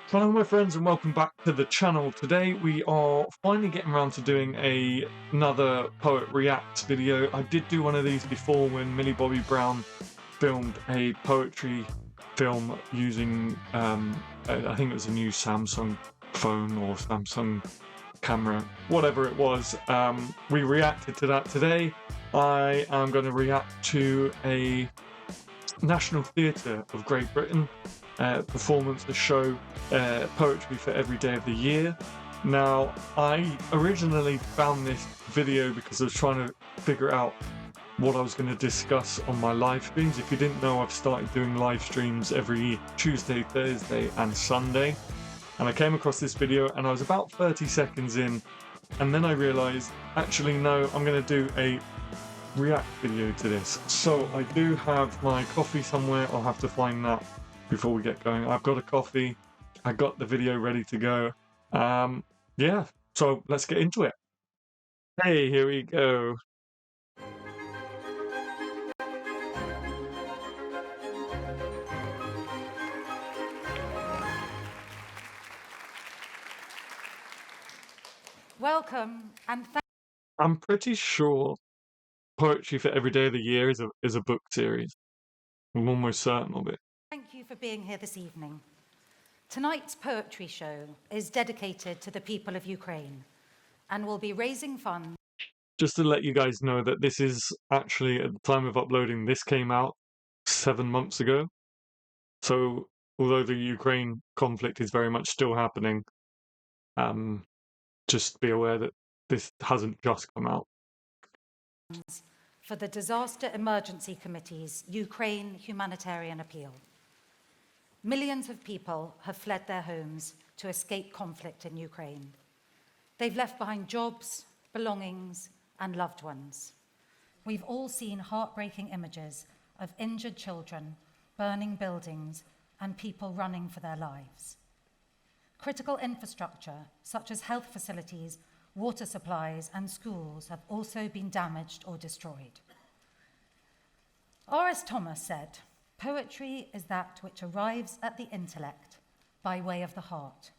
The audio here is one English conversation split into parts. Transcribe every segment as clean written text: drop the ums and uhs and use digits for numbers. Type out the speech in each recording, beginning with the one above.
Hello my friends and welcome back to the channel. Today we are finally getting around to doing another Poet Reacts video. I did do one of these before when Millie Bobby Brown filmed a poetry film using I think it was a new Samsung phone or Samsung camera, whatever it was. We reacted to that today. I am going to react to a National Theatre of Great Britain performance, the show Poetry for Every Day of the Year. Now, I originally found this video because I was trying to figure out what I was going to discuss on my live streams. If you didn't know, I've started doing live streams every Tuesday, Thursday, and Sunday. And I came across this video and I was about 30 seconds in, and then I realized, actually, no, I'm going to do a react video to this. So I do have my coffee somewhere. I'll have to find that before we get going. I've got a coffee. I got the video ready to go. Yeah, so let's get into it. Hey, here we go. Welcome and thank I'm pretty sure Poetry for Every Day of the Year is a book series. I'm almost certain of it. you for being here this evening. Tonight's poetry show is dedicated to the people of Ukraine and will be raising funds. Just to let you guys know that this is actually, at the time of uploading, this came out 7 months ago. So although the Ukraine conflict is very much still happening, just be aware that this hasn't just come out. For the Disaster Emergency Committee's Ukraine Humanitarian Appeal. Millions of people have fled their homes to escape conflict in Ukraine. They've left behind jobs, belongings, and loved ones. We've all seen heartbreaking images of injured children, burning buildings, and people running for their lives. Critical infrastructure, such as health facilities, water supplies, and schools have also been damaged or destroyed. R.S. Thomas said, "Poetry is that which arrives at the intellect by way of the heart.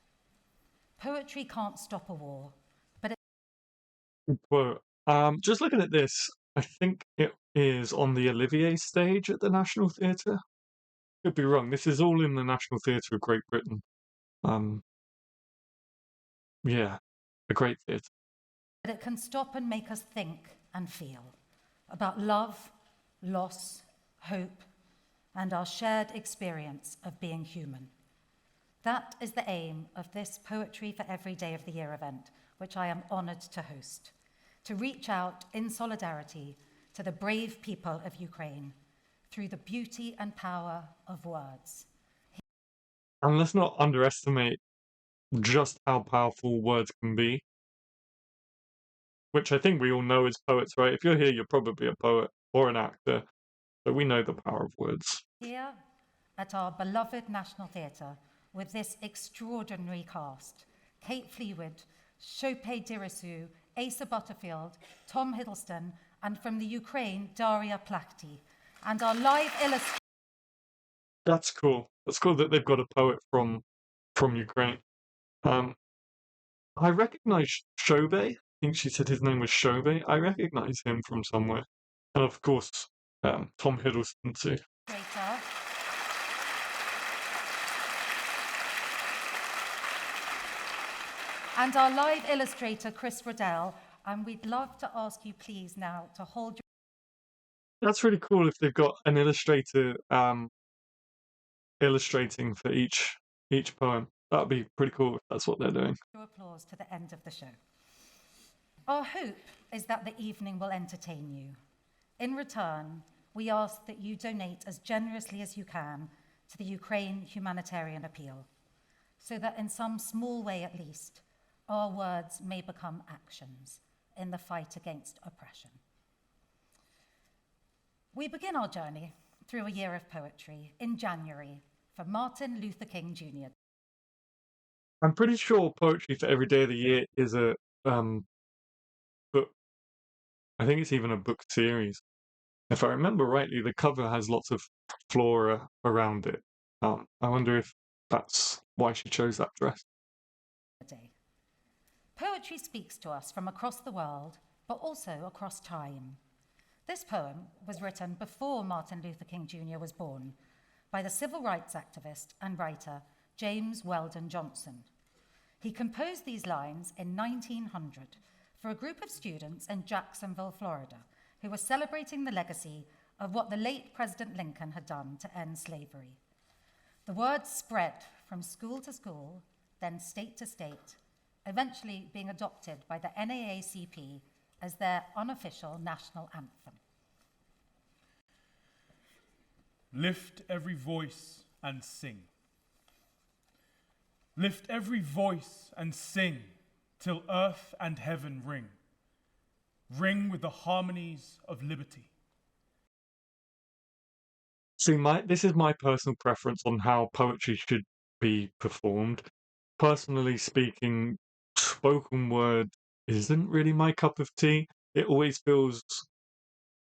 Poetry can't stop a war, but it..." Quote. Just looking at this, I think it is on the Olivier stage at the National Theatre. Could be wrong. This is all in the National Theatre of Great Britain. Yeah, a great theatre. But it can stop and make us think and feel about love, loss, hope, and our shared experience of being human. That is the aim of this Poetry for Every Day of the Year event, which I am honoured to host, to reach out in solidarity to the brave people of Ukraine through the beauty and power of words. And let's not underestimate just how powerful words can be, which I think we all know as poets, right? If you're here, you're probably a poet or an actor, but we know the power of words. Here at our beloved National Theatre with this extraordinary cast, Kate Fleetwood, Sope Dirisu, Asa Butterfield, Tom Hiddleston, and from the Ukraine, Daria, Plahtiy, and our live illustrator. That's cool. That's cool that they've got a poet from Ukraine. I recognise Sope. I think she said his name was Sope. I recognise him from somewhere. And of course, Tom Hiddleston too. And our live illustrator, Chris Riddell, and we'd love to ask you please now to hold your... That's really cool if they've got an illustrator illustrating for each poem. That'd be pretty cool if that's what they're doing. Applause to the end of the show. Our hope is that the evening will entertain you. In return, we ask that you donate as generously as you can to the Ukraine Humanitarian Appeal, so that in some small way at least, our words may become actions in the fight against oppression. We begin our journey through a year of poetry in January for Martin Luther King Jr. I'm pretty sure Poetry for Every Day of the Year is a book. I think it's even a book series. If I remember rightly, the cover has lots of flora around it. I wonder if that's why she chose that dress. Poetry speaks to us from across the world, but also across time. This poem was written before Martin Luther King Jr. was born by the civil rights activist and writer James Weldon Johnson. He composed these lines in 1900 for a group of students in Jacksonville, Florida, who were celebrating the legacy of what the late President Lincoln had done to end slavery. The words spread from school to school, then state to state, eventually being adopted by the NAACP as their unofficial national anthem. Lift every voice and sing. Lift every voice and sing till earth and heaven ring. Ring with the harmonies of liberty. See, this is my personal preference on how poetry should be performed. Personally speaking, spoken word isn't really my cup of tea. It always feels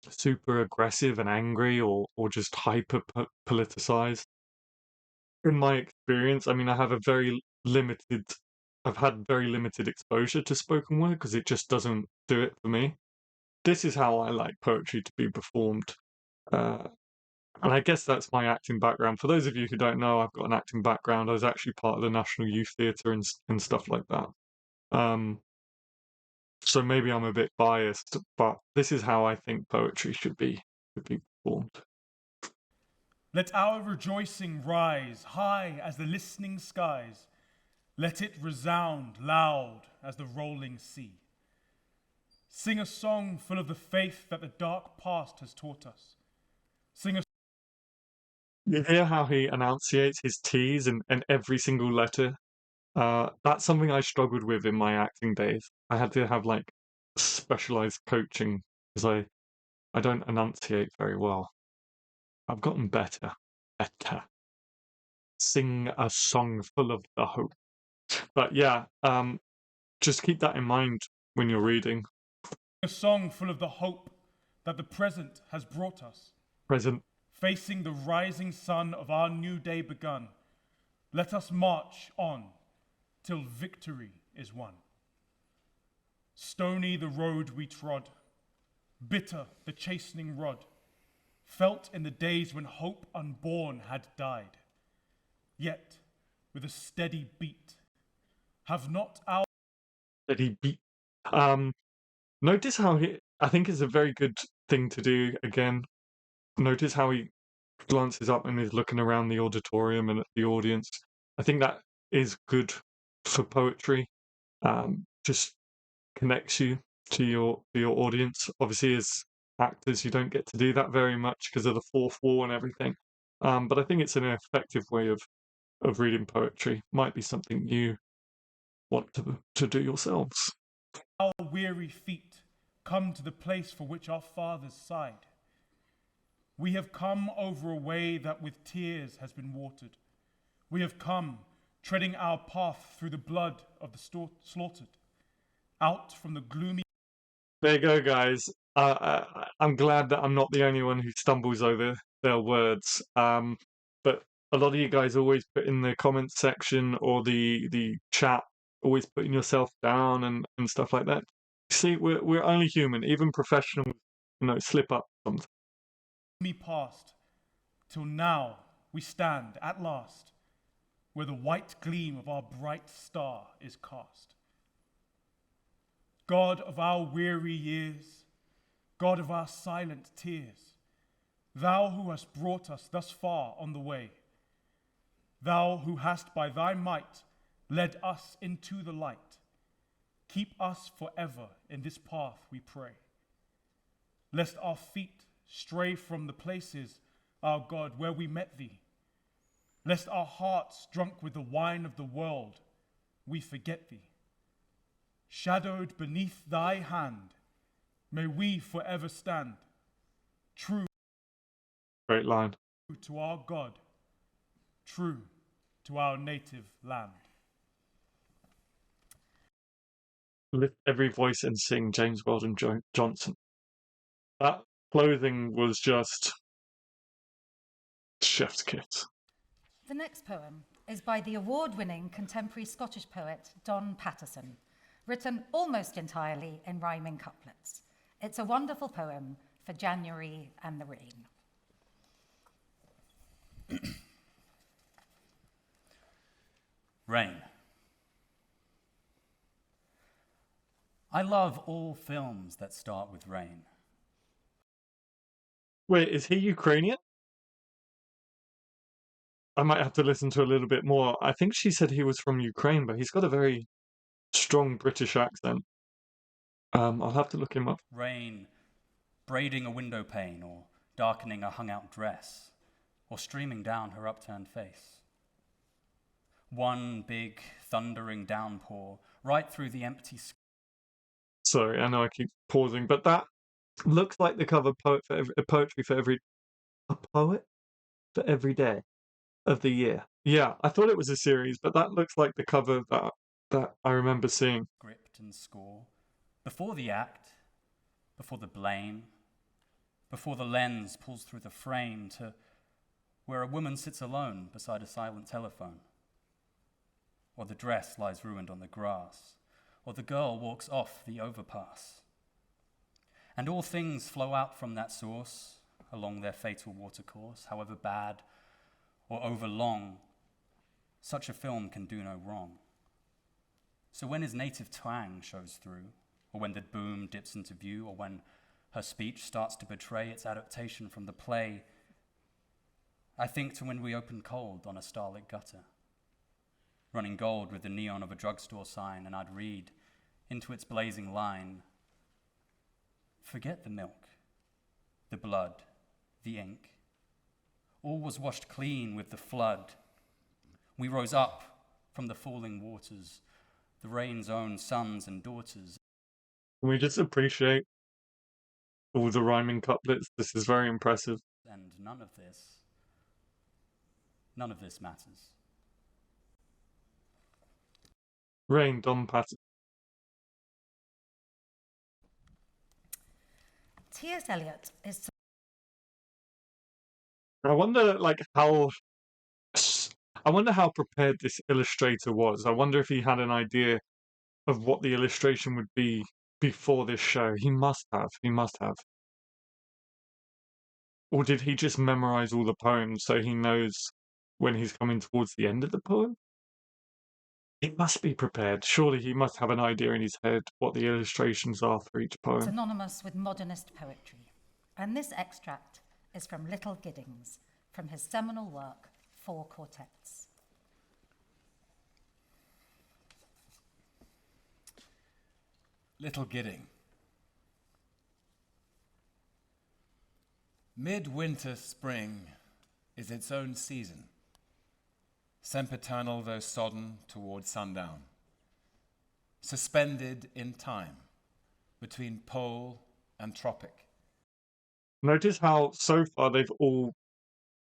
super aggressive and angry or just hyper politicized. In my experience, I mean, I've had very limited exposure to spoken word because it just doesn't do it for me. This is how I like poetry to be performed. And I guess that's my acting background. For those of you who don't know, I've got an acting background. I was actually part of the National Youth Theatre and stuff like that. So maybe I'm a bit biased, but this is how I think poetry should be performed. Let our rejoicing rise high as the listening skies. Let it resound loud as the rolling sea. Sing a song full of the faith that the dark past has taught us. Sing a You hear how he enunciates his T's in every single letter? That's something I struggled with in my acting days. I had to have like specialized coaching because I don't enunciate very well. I've gotten better. Sing a song full of the hope. But yeah, just keep that in mind when you're reading. A song full of the hope that the present has brought us. Present. Facing the rising sun of our new day begun, let us march on till victory is won. Stony the road we trod, bitter the chastening rod, felt in the days when hope unborn had died. Yet, with a steady beat, have not our Steady beat. Notice how I think it's a very good thing to do again. Notice how he glances up and is looking around the auditorium and at the audience. I think that is good for poetry. Just connects you to your audience. Obviously, as actors, you don't get to do that very much because of the fourth wall and everything. But I think it's an effective way of reading poetry. Might be something you want to do yourselves. Our weary feet come to the place for which our fathers sighed. We have come over a way that with tears has been watered. We have come, treading our path through the blood of the slaughtered, out from the gloomy... There you go, guys. I'm glad that I'm not the only one who stumbles over their words. But a lot of you guys always put in the comments section or the chat, always putting yourself down and stuff like that. See, we're only human. Even professionals, slip up sometimes. Me past, till now we stand at last, where the white gleam of our bright star is cast. God of our weary years, God of our silent tears, thou who hast brought us thus far on the way, thou who hast by thy might led us into the light, keep us forever in this path, we pray. Lest our feet stray from the places, our God, where we met thee, lest our hearts, drunk with the wine of the world, we forget thee. Shadowed beneath thy hand, may we forever stand, true. Great line. To our God, true to our native land. Lift every voice and sing, James Weldon Johnson. That clothing was just chef's kiss. The next poem is by the award-winning contemporary Scottish poet Don Paterson, written almost entirely in rhyming couplets. It's a wonderful poem for January and the rain. Rain. I love all films that start with rain. Wait, is he Ukrainian? I might have to listen to a little bit more. I think she said he was from Ukraine, but he's got a very strong British accent. I'll have to look him up. Rain braiding a window pane or darkening a hung-out dress or streaming down her upturned face. One big thundering downpour right through the empty sky. Sorry, I know I keep pausing, but that looks like the cover poetry for every day of the year. Yeah, I thought it was a series, but that looks like the cover that I remember seeing. Script and score. Before the act, before the blame, before the lens pulls through the frame to where a woman sits alone beside a silent telephone, or the dress lies ruined on the grass, or the girl walks off the overpass. And all things flow out from that source along their fatal watercourse, however bad or overlong, such a film can do no wrong. So when his native twang shows through, or when the boom dips into view, or when her speech starts to betray its adaptation from the play, I think to when we open cold on a starlit gutter, running gold with the neon of a drugstore sign, and I'd read into its blazing line, forget the milk, the blood, the ink. All was washed clean with the flood. We rose up from the falling waters, the rain's own sons and daughters. Can we just appreciate all the rhyming couplets? This is very impressive. And none of this matters. Rain, Don Patterson. T.S. Eliot is... I wonder, how prepared this illustrator was. I wonder if he had an idea of what the illustration would be before this show. He must have. Or did he just memorize all the poems so he knows when he's coming towards the end of the poem? It must be prepared. Surely he must have an idea in his head what the illustrations are for each poem. synonymous with modernist poetry. And this extract is from Little Giddings, from his seminal work, 4 Quartets. Little Gidding. Midwinter spring is its own season, sempiternal though sodden toward sundown, suspended in time between pole and tropic. Notice how so far they've all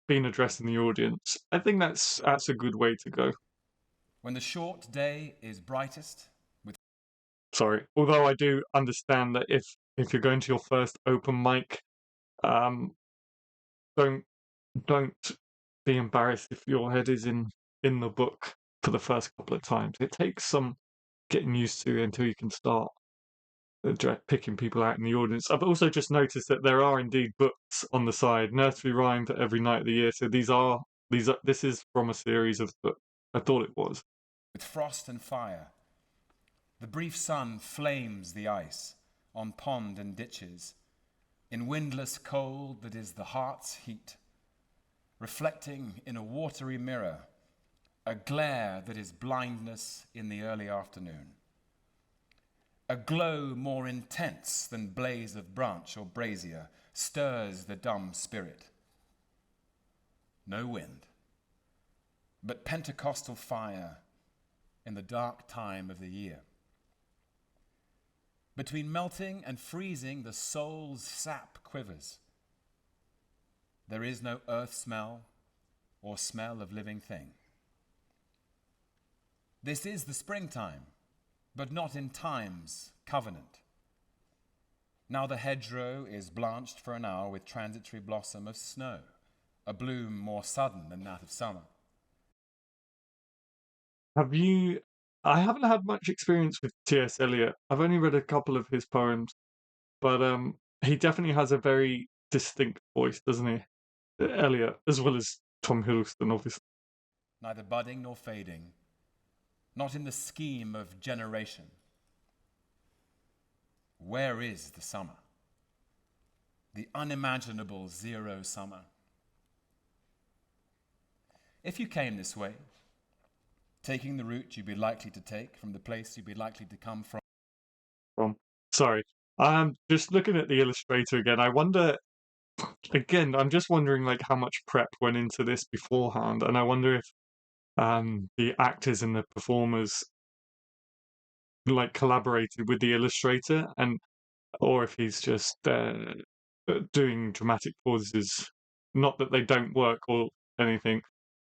been addressing the audience. I think that's a good way to go. When the short day is brightest, Sorry. Although I do understand that if you're going to your first open mic, don't be embarrassed if your head is in the book for the first couple of times. It takes some getting used to until you can start picking people out in the audience. I've also just noticed that there are indeed books on the side, nursery rhyme for every night of the year. So this is from a series of books. I thought it was. with frost and fire, the brief sun flames the ice on pond and ditches, in windless cold that is the heart's heat, reflecting in a watery mirror a glare that is blindness in the early afternoon, a glow more intense than blaze of branch or brazier stirs the dumb spirit. No wind, but Pentecostal fire in the dark time of the year. Between melting and freezing, the soul's sap quivers. There is no earth smell or smell of living thing. This is the springtime, but not in time's covenant. Now the hedgerow is blanched for an hour with transitory blossom of snow, a bloom more sudden than that of summer. Have you? I haven't had much experience with T.S. Eliot. I've only read a couple of his poems, but he definitely has a very distinct voice, doesn't he? Eliot, as well as Tom Hiddleston, obviously. Neither budding nor fading, not in the scheme of generation. Where is the summer? The unimaginable zero summer. If you came this way, taking the route you'd be likely to take from the place you'd be likely to come from. Sorry, I'm just looking at the illustrator again. I wonder, again, I'm just wondering like how much prep went into this beforehand, and I wonder if the actors and the performers like collaborated with the illustrator, and or if he's just doing dramatic pauses. Not that they don't work or anything,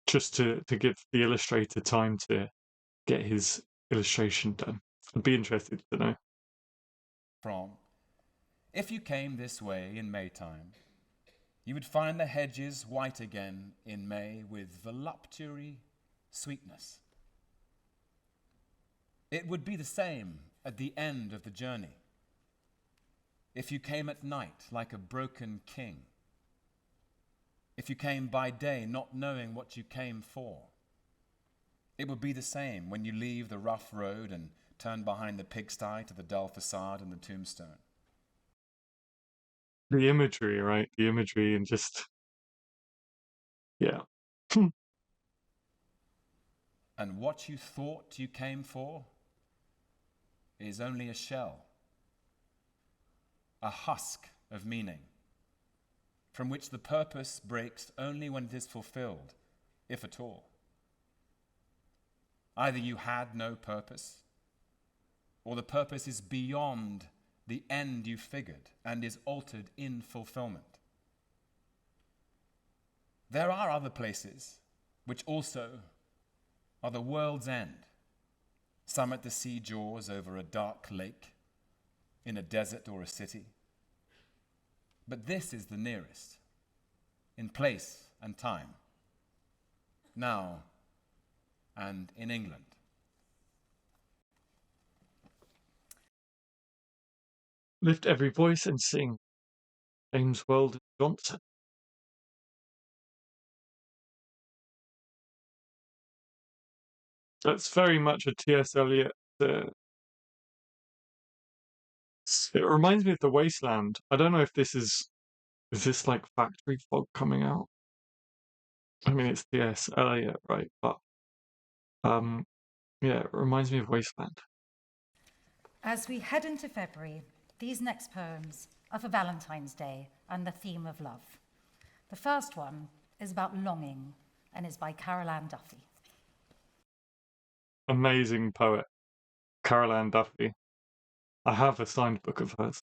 just to give the illustrator time to get his illustration done. I'd be interested to know. If you came this way in Maytime, you would find the hedges white again in May with voluptuary sweetness. It would be the same at the end of the journey. If you came at night like a broken king, if you came by day not knowing what you came for, it would be the same when you leave the rough road and turn behind the pigsty to the dull facade and the tombstone. The imagery, right? The imagery and just, yeah. And what you thought you came for is only a shell, a husk of meaning, from which the purpose breaks only when it is fulfilled, if at all. Either you had no purpose, or the purpose is beyond the end you figured and is altered in fulfillment. There are other places which also are the world's end, some at the sea jaws over a dark lake, in a desert or a city. But this is the nearest, in place and time, now and in England. Lift every voice and sing. James Weldon Johnson. That's very much a T.S. Eliot. It reminds me of The Wasteland. I don't know if this is this like factory fog coming out? I mean, it's T.S. Eliot, right? But yeah, it reminds me of Wasteland. As we head into February, these next poems are for Valentine's Day and the theme of love. The first one is about longing and is by Carol Ann Duffy. Amazing poet, Carol Ann Duffy. I have a signed book of hers.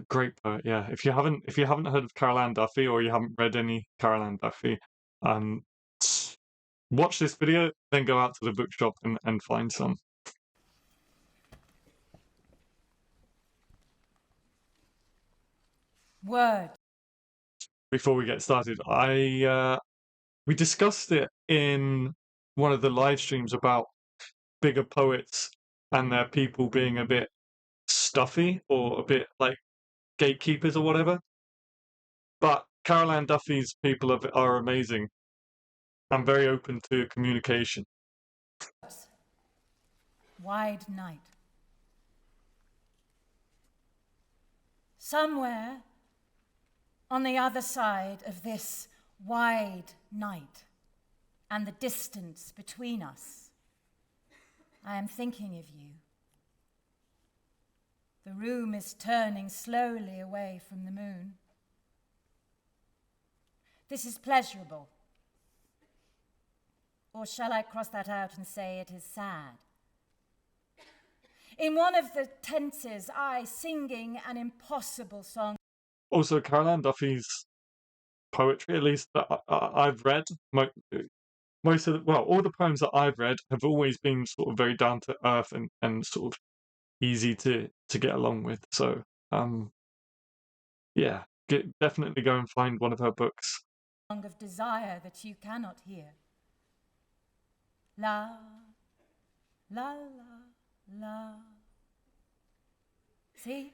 Great poet, yeah. If you haven't heard of Carol Ann Duffy or you haven't read any Carol Ann Duffy, watch this video, then go out to the bookshop and find some. Word. Before we get started, we discussed it in one of the live streams about bigger poets and their people being a bit stuffy or a bit like gatekeepers or whatever. But Carol Ann Duffy's people are amazing and very open to communication. Wide night. Somewhere on the other side of this wide night and the distance between us, I am thinking of you. The room is turning slowly away from the moon. This is pleasurable. Or shall I cross that out and say it is sad? In one of the tenses, I singing an impossible song. Also, Carol Ann Duffy's poetry, at least that I've read, most of all the poems that I've read have always been sort of very down to earth and sort of easy to get along with. So, yeah, definitely go and find one of her books. Of desire that you cannot hear. la, la, la, la. See?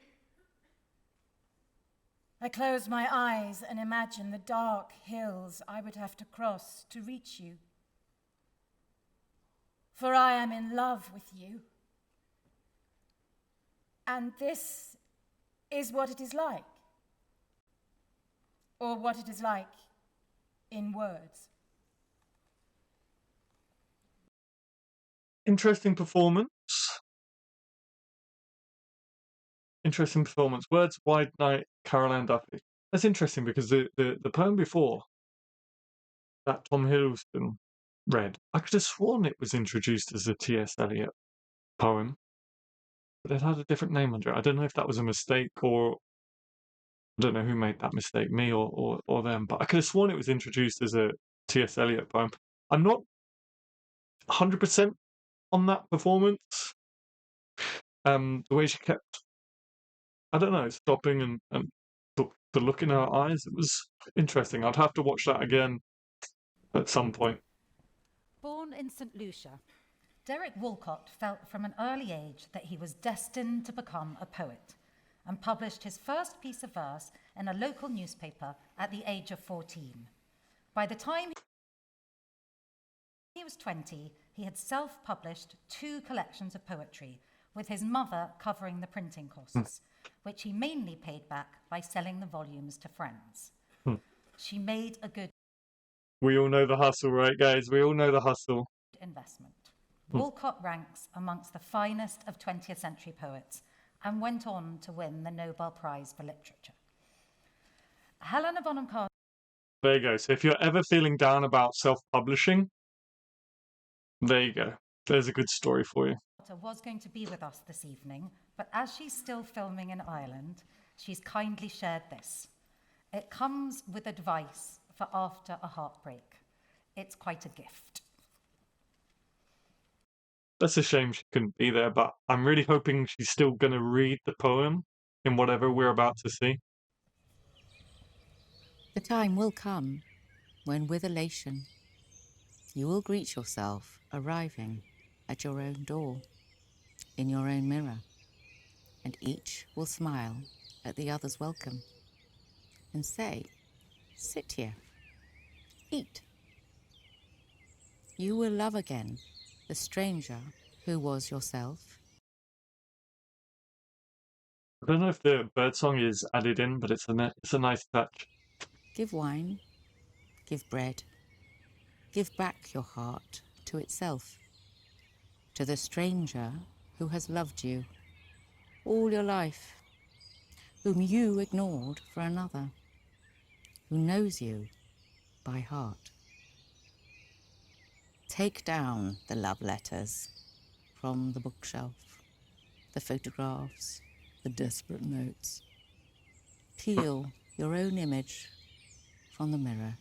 I close my eyes and imagine the dark hills I would have to cross to reach you. For I am in love with you. And this is what it is like. Or what it is like in words. Interesting performance. Interesting performance. Words, Wide Night, Caroline Duffy. That's interesting because the poem before that Tom Hiddleston read, I could have sworn it was introduced as a T.S. Eliot poem, but it had a different name under it. I don't know if that was a mistake or I don't know who made that mistake, me or them, but I could have sworn it was introduced as a T.S. Eliot poem. I'm not 100% on that performance. The way she kept, I don't know, stopping and the look in her eyes, it was interesting. I'd have to watch that again at some point. Born in St. Lucia, Derek Walcott felt from an early age that he was destined to become a poet and published his first piece of verse in a local newspaper at the age of 14. By the time he was 20, he had self-published 2 collections of poetry, with his mother covering the printing costs, which he mainly paid back by selling the volumes to friends. She made a good We all know the hustle, right, guys? We all know the hustle. investment. Walcott ranks amongst the finest of 20th century poets and went on to win the Nobel Prize for Literature. Helena Bonham Carter There you go. So if you're ever feeling down about self-publishing, there you go. There's a good story for you. was going to be with us this evening, but as she's still filming in Ireland, she's kindly shared this. It comes with advice for after a heartbreak. It's quite a gift. That's a shame she couldn't be there, but I'm really hoping she's still going to read the poem in whatever we're about to see. The time will come when, with elation, you will greet yourself arriving at your own door, in your own mirror, and each will smile at the other's welcome and say, "Sit here, eat." You will love again the stranger who was yourself. I don't know if the birdsong is added in, but it's a nice touch. Give wine, give bread, give back your heart to itself, to the stranger who has loved you all your life, whom you ignored for another, who knows you by heart. Take down the love letters from the bookshelf, the photographs, the desperate notes. Peel your own image from the mirror.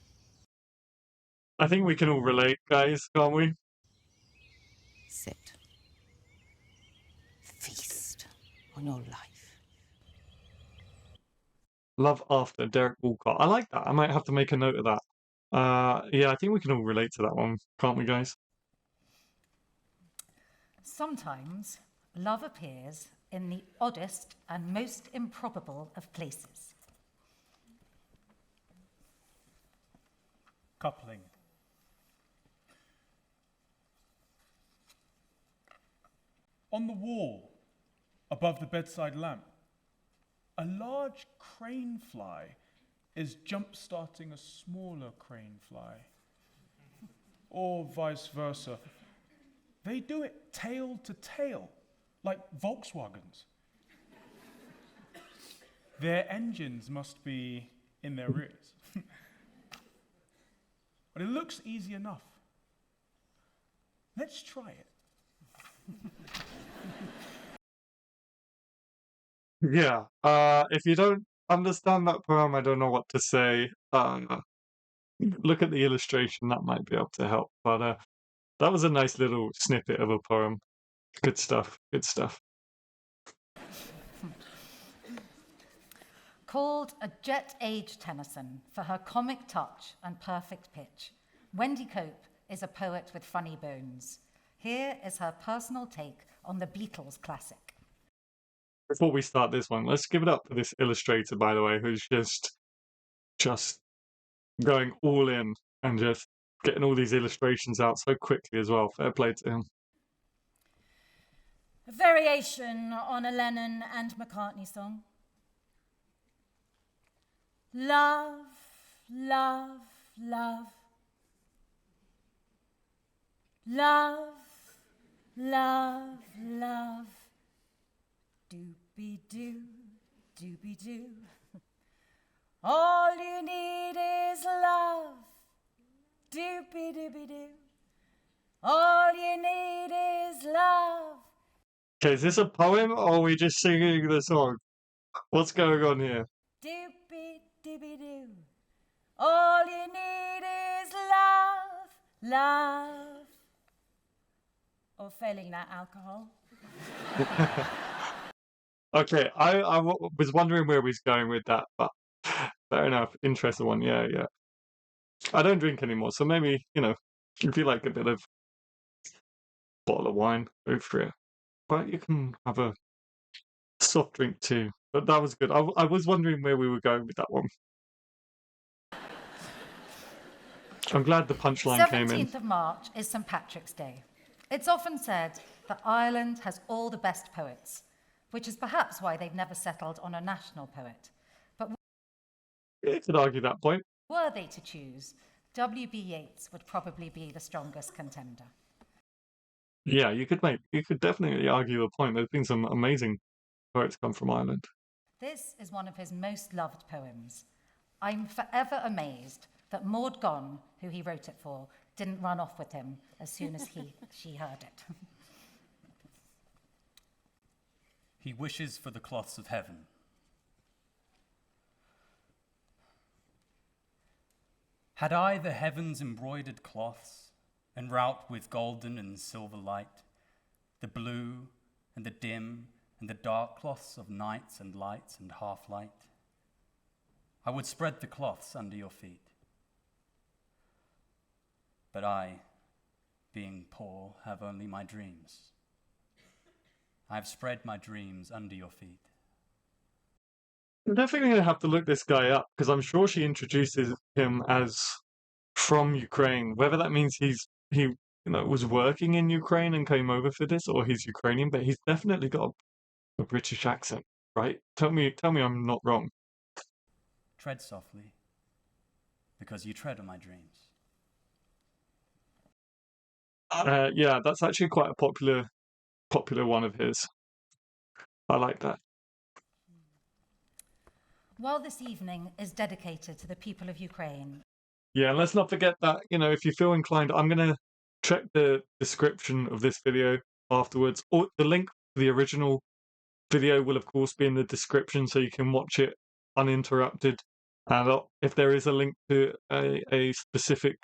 I think we can all relate, guys, can't we? Sit. Feast on your life. Love After, Derek Walcott. I like that. I might have to make a note of that. Yeah, I think we can all relate to that one, can't we, guys? Sometimes love appears in the oddest and most improbable of places. Coupling. On the wall, above the bedside lamp, a large crane fly is jump-starting a smaller crane fly. Or vice versa. They do it tail to tail, like Volkswagens. Their engines must be in their rears. But it looks easy enough. Let's try it. Yeah. If you don't understand that poem, I don't know what to say. Look at the illustration, that might be able to help. But that was a nice little snippet of a poem. Good stuff. Good stuff. Called a jet-age Tennyson for her comic touch and perfect pitch, Wendy Cope is a poet with funny bones. Here is her personal take on the Beatles classic. Before we start this one, let's give it up for this illustrator, by the way, who's just going all in and just getting all these illustrations out so quickly as well. Fair play to him. A variation on a Lennon and McCartney song. Love, love, love. Love, love, love. Doobie-doo, doobie-doo. All you need is love. Doobie-doobie-doo. All you need is love. Okay, is this a poem or are we just singing the song? What's going on here? Doobie-doobie-doo. All you need is love, love. Or failing that, alcohol. Okay, I was wondering where he's going with that, but fair enough. Interesting one. Yeah, yeah. I don't drink anymore, so maybe, if you like a bit of bottle of wine, go for it. But you can have a soft drink too. But that was good. I was wondering where we were going with that one. I'm glad the punchline came in. 17th of March is St. Patrick's Day. It's often said that Ireland has all the best poets, which is perhaps why they've never settled on a national poet. But You could argue that point. were they to choose, W.B. Yeats would probably be the strongest contender. Yeah, you could definitely argue the point. There's been some amazing poets come from Ireland. This is one of his most loved poems. I'm forever amazed that Maud Gonne, who he wrote it for, didn't run off with him as soon as she heard it. He wishes for the cloths of heaven. Had I the heavens embroidered cloths, enwrought with golden and silver light, the blue and the dim and the dark cloths of nights and lights and half-light, I would spread the cloths under your feet. But I, being poor, have only my dreams. I have spread my dreams under your feet. I'm definitely going to have to look this guy up because I'm sure she introduces him as from Ukraine. Whether that means he was working in Ukraine and came over for this, or he's Ukrainian, but he's definitely got a British accent, right? Tell me I'm not wrong. Tread softly, because you tread on my dreams. Yeah, that's actually quite a popular one of his. I like that. While this evening is dedicated to the people of Ukraine, Yeah, and let's not forget that, if you feel inclined, I'm going to check the description of this video afterwards. Or the link to the original video will, of course, be in the description so you can watch it uninterrupted. And if there is a link to a specific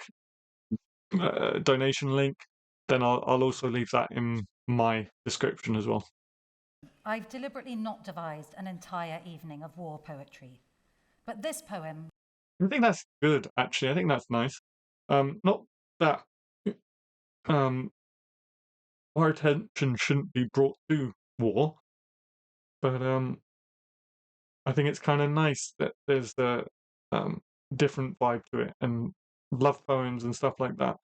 donation link, then I'll also leave that in my description as well. I've deliberately not devised an entire evening of war poetry. But this poem, I think that's good, actually. I think that's nice. Not that our attention shouldn't be brought to war, but I think it's kind of nice that there's a different vibe to it and love poems and stuff like that.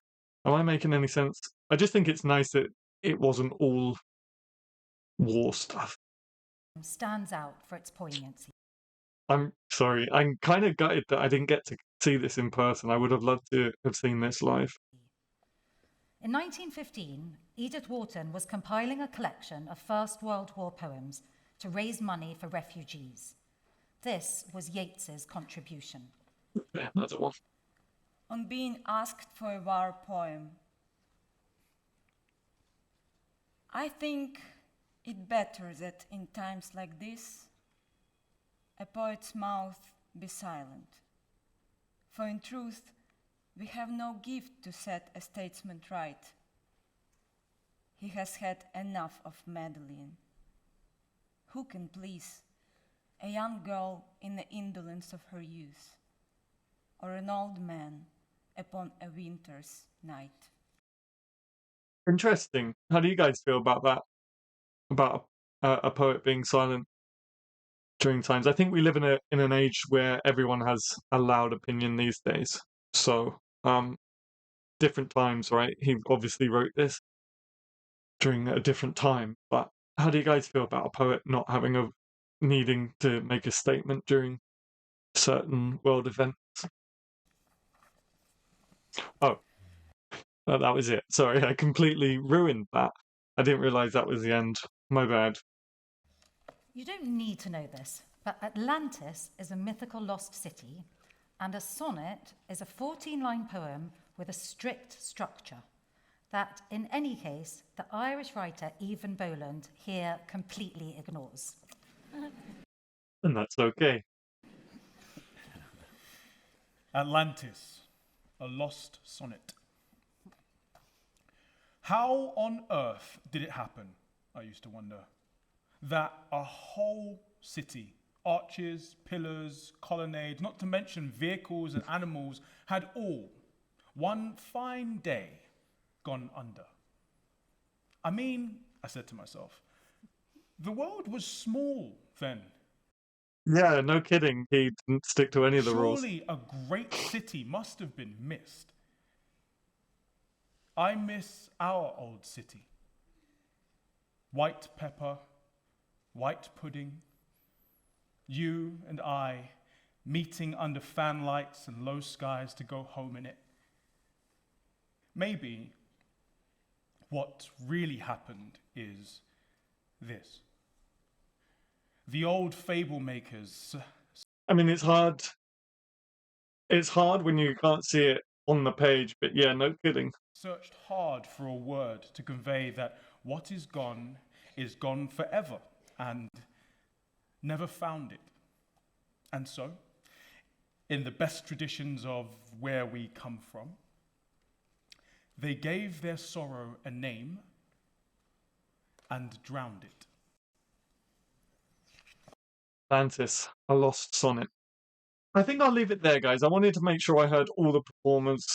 Am I making any sense? I just think it's nice that it wasn't all war stuff. stands out for its poignancy. I'm sorry, I'm kind of gutted that I didn't get to see this in person. I would have loved to have seen this live. In 1915, Edith Wharton was compiling a collection of First World War poems to raise money for refugees. This was Yeats's contribution. Yeah, another one. On being asked for a war poem, I think it better that in times like this, a poet's mouth be silent. For in truth, we have no gift to set a statesman right. He has had enough of meddling. Who can please a young girl in the indolence of her youth, or an old man upon a winter's night? Interesting. How do you guys feel about that? About a poet being silent during times? I think we live in an age where everyone has a loud opinion these days. So, different times, right? He obviously wrote this during a different time, but how do you guys feel about a poet not needing to make a statement during certain world events? Oh, that was it. Sorry, I completely ruined that. I didn't realize that was the end. My bad. You don't need to know this, but Atlantis is a mythical lost city, and a sonnet is a 14-line poem with a strict structure that, in any case, the Irish writer Evan Boland here completely ignores. And that's okay. Atlantis, a lost sonnet. How on earth did it happen, I used to wonder, that a whole city, arches, pillars, colonnades, not to mention vehicles and animals, had all, one fine day, gone under? I mean, I said to myself, the world was small then. Yeah, no kidding. He didn't stick to any of the rules. Surely a great city must have been missed. I miss our old city. White pepper, white pudding, you and I meeting under fan lights and low skies to go home in it. Maybe what really happened is this. The old fable makers. I mean, it's hard. It's hard when you can't see it on the page, but yeah, no kidding. Searched hard for a word to convey that what is gone forever, and never found it. And so, in the best traditions of where we come from, they gave their sorrow a name and drowned it. Atlantis, a lost sonnet. I think I'll leave it there, guys. I wanted to make sure I heard all the performers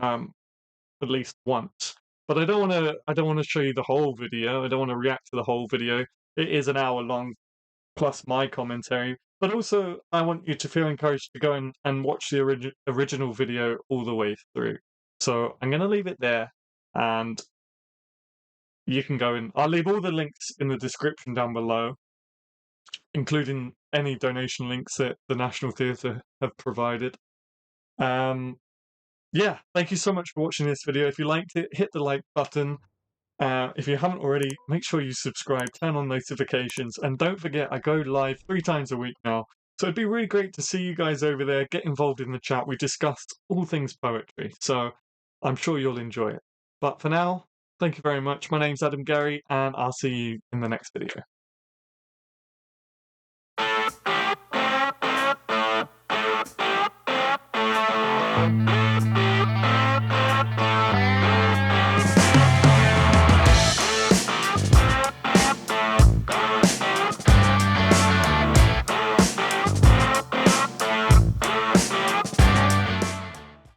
at least once. But I don't want to show you the whole video. I don't want to react to the whole video. It is an hour long, plus my commentary. But also, I want you to feel encouraged to go and watch the original video all the way through. So I'm going to leave it there, and you can go in. I'll leave all the links in the description down below, including any donation links that the National Theatre have provided. Yeah, thank you so much for watching this video. If you liked it, hit the like button. If you haven't already, make sure you subscribe, turn on notifications, and don't forget, I go live 3 times a week now. So it'd be really great to see you guys over there. Get involved in the chat. We discussed all things poetry, so I'm sure you'll enjoy it. But for now, thank you very much. My name's Adam Gary, and I'll see you in the next video.